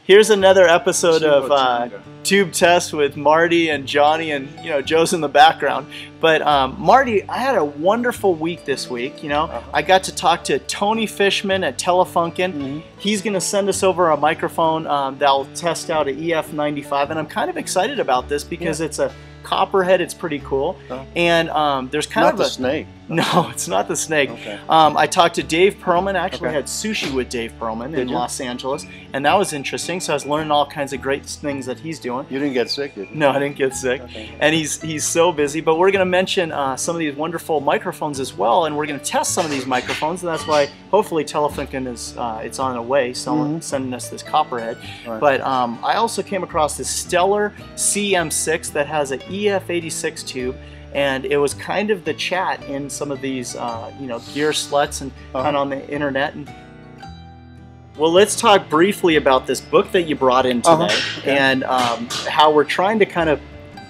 Here's another episode of Tube Test with Marty and Johnny, and Joe's in the background. But Marty, I had a wonderful week this week. I got to talk to Tony Fishman at Telefunken. He's going to send us over a microphone that'll test out an EF-95, and I'm kind of excited about this because it's a copperhead. It's pretty cool, and there's kind of a snake. No, it's not the snake. Okay. I talked to Dave Perlman. I actually had sushi with Dave Perlman in Los Angeles, and that was interesting. So I was learning all kinds of great things that he's doing. You didn't get sick, did you? No, I didn't get sick. Okay. And he's so busy. But we're going to mention some of these wonderful microphones as well, and we're going to test some of these microphones, and that's why hopefully Telefunken is it's on the way. Someone sending us this copperhead. Right. But I also came across this stellar CM-6 that has an EF-86 tube. And it was kind of the chat in some of these, gear sluts and kind of on the internet. And well, let's talk briefly about this book that you brought in today, and how we're trying to kind of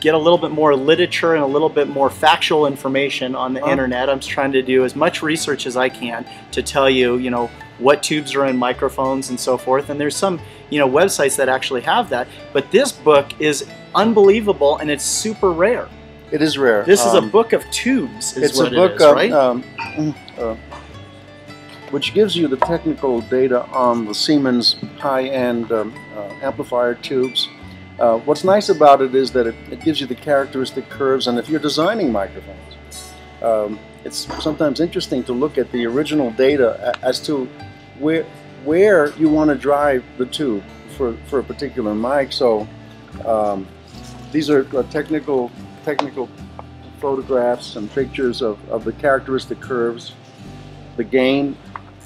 get a little bit more literature and a little bit more factual information on the internet. I'm trying to do as much research as I can to tell you, what tubes are in microphones and so forth. And there's some, websites that actually have that. But this book is unbelievable, and it's super rare. It is rare. This is a book of tubes, it's what a book it is, right? Which gives you the technical data on the Siemens high-end amplifier tubes. What's nice about it is that it gives you the characteristic curves, and if you're designing microphones, it's sometimes interesting to look at the original data as to where you want to drive the tube for a particular mic. So these are technical photographs and pictures of the characteristic curves, the gain,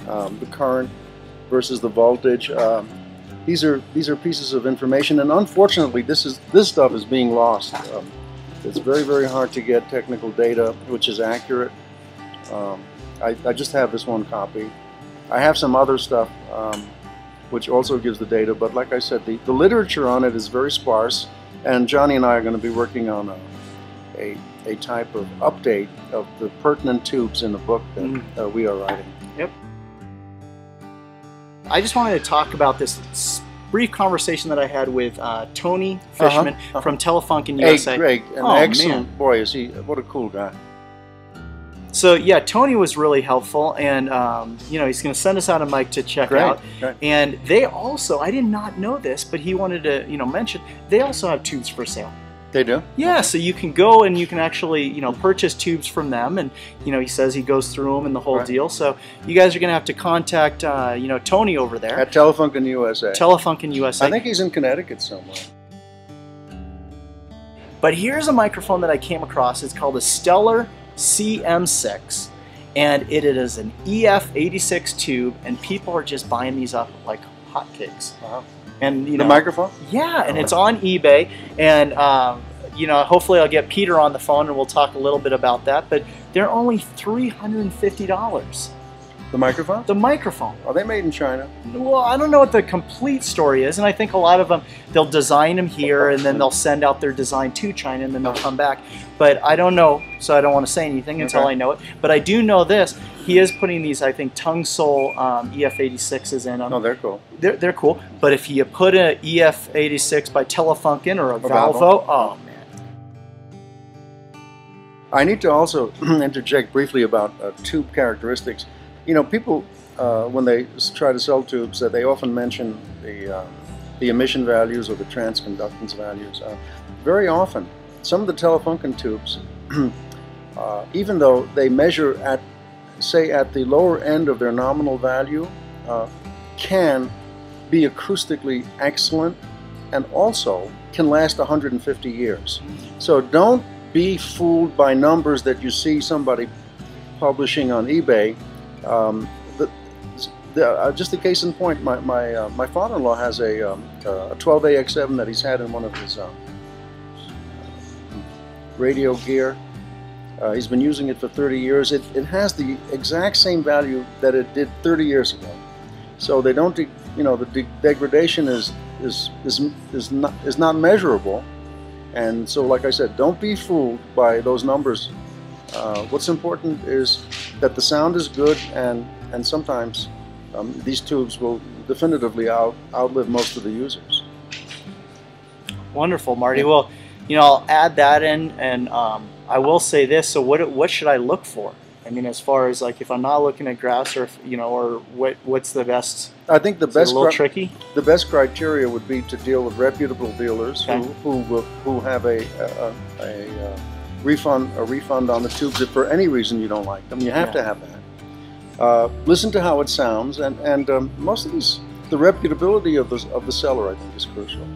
the current versus the voltage. These are pieces of information, and unfortunately, this stuff is being lost. It's very, very hard to get technical data which is accurate. I just have this one copy. I have some other stuff which also gives the data, but like I said, the literature on it is very sparse, and Johnny and I are going to be working on a type of update of the pertinent tubes in the book that we are writing. Yep. I just wanted to talk about this brief conversation that I had with Tony Fishman from Telefunken USA. Hey, Greg, an excellent boy. Is he? What a cool guy. So yeah, Tony was really helpful, and he's going to send us out a mic to check out. Great. And they also, I did not know this, but he wanted to mention they also have tubes for sale. They do? Yeah, so you can go and you can actually, purchase tubes from them, and, he says he goes through them and the whole deal. So you guys are going to have to contact, Tony over there. At Telefunken USA. Telefunken USA. I think he's in Connecticut somewhere. But here's a microphone that I came across. It's called a Stellar CM-6, and it is an EF-86 tube, and people are just buying these up like hotcakes. Wow. And the microphone? Yeah, and it's on eBay, and hopefully I'll get Peter on the phone and we'll talk a little bit about that. But they're only $350. The microphone? The microphone. Are they made in China? Well, I don't know what the complete story is, and I think a lot of them, they'll design them here and then they'll send out their design to China and then they'll come back. But I don't know, so I don't want to say anything until I know it. But I do know this. He is putting these, I think, tongue sole EF-86s in them. Oh, they're cool. They're cool. But if you put an EF-86 by Telefunken or a Valvo, oh man. I need to also interject briefly about tube characteristics. People, when they try to sell tubes, they often mention the emission values or the transconductance values. Very often, some of the Telefunken tubes, even though they measure at the lower end of their nominal value, can be acoustically excellent and also can last 150 years. So don't be fooled by numbers that you see somebody publishing on eBay. Just a case in point, my father-in-law has a 12AX7 that he's had in one of his radio gear. He's been using it for 30 years. It has the exact same value that it did 30 years ago. So they don't, the degradation is not measurable. And so, like I said, don't be fooled by those numbers. What's important is that the sound is good, and sometimes these tubes will definitively outlive most of the users. Wonderful, Marty. Well, you know, I'll add that in, and I will say this. So, what should I look for? I mean, as far as like if I'm not looking at grass, or if, you know, or what's the best? I think the best a little tricky. The best criteria would be to deal with reputable dealers who have a refund on the tubes if for any reason you don't like them. You have to have that. Listen to how it sounds, and most of these, the reputability of the seller, I think, is crucial.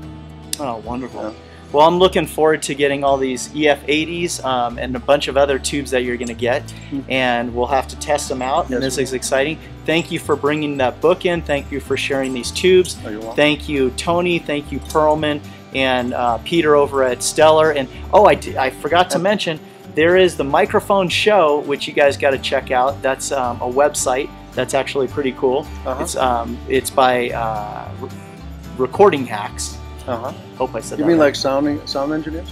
Oh, wonderful. Yeah. Well, I'm looking forward to getting all these EF80s and a bunch of other tubes that you're going to get, and we'll have to test them out, and this is exciting. Thank you for bringing that book in. Thank you for sharing these tubes. Oh, you're welcome. Thank you, Tony. Thank you, Perlman, and Peter over at Stellar. And oh, I forgot to mention, there is the Microphone Show, which you guys got to check out. That's a website that's actually pretty cool. It's by Recording Hacks. Hope I said that. You mean right. like sound engineers?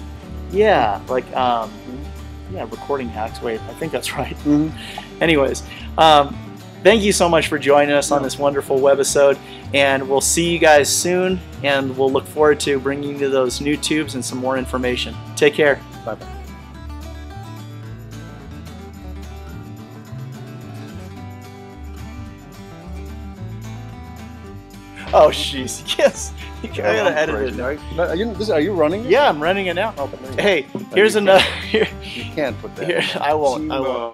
Yeah, like yeah, Recording Hacks. Wait, I think that's right. Anyways, thank you so much for joining us on this wonderful webisode, and we'll see you guys soon, and we'll look forward to bringing you those new tubes and some more information. Take care. Bye-bye. Oh, jeez. Yes. I gotta edit it. Are you running it? Yeah, I'm running it now. Oh, Hey, here's another. You can't put that. I won't.